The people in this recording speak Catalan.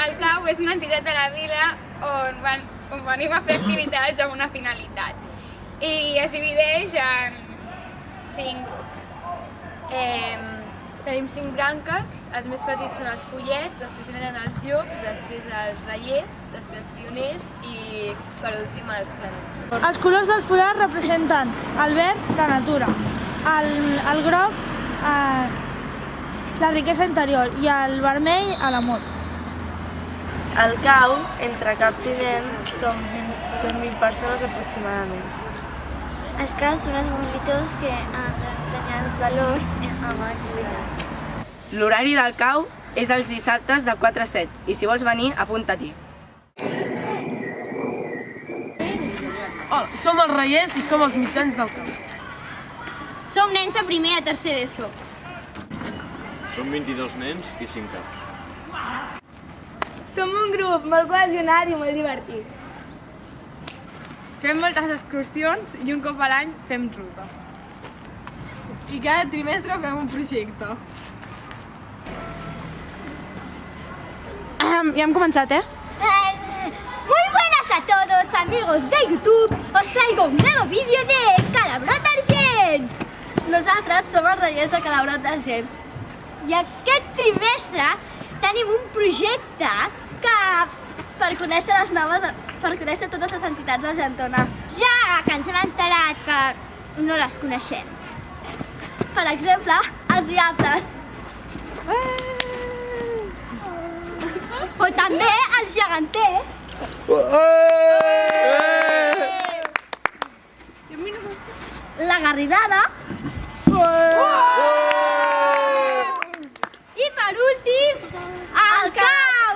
el CAU és una entitat de la vila on venim a fer activitats amb una finalitat. I es divideix en 5 grups. Tenim 5 branques, els més petits són els follets, després venen els llops, després els reiers, després els pioners i per últim els canons. Els colors del folar representen el verd, la natura, el groc, la riquesa interior i el vermell, l'amor. Al CAU, entre caps i nens, som 100.000 persones aproximadament. Els CAU són els monitors que han d'ensenyar els valors amb activitats. L'horari del CAU és els dissabtes de 4 a 7 i si vols venir, apunta-t'hi. Hola, som els reiers i som els mitjans del CAU. Som nens a primer i a tercer d'ESO. Som 22 nens i 5 caps. Som un grup molt cohesionat i molt divertit. Fem moltes excursions i un cop a l'any fem ruta. I cada trimestre fem un projecte. Ja hem començat, Muy buenas a todos, amigos de YouTube. Os traigo un nuevo vídeo de Calabrot Argent. Nosaltres som els reiers de Calabrot Argent. I aquest trimestre tenim un projecte per conèixer totes les entitats d'Argentona. Ja que ens hem enterat que no les coneixem. Per exemple, els diables. O també els geganters. La garrinada. I per últim, el cau.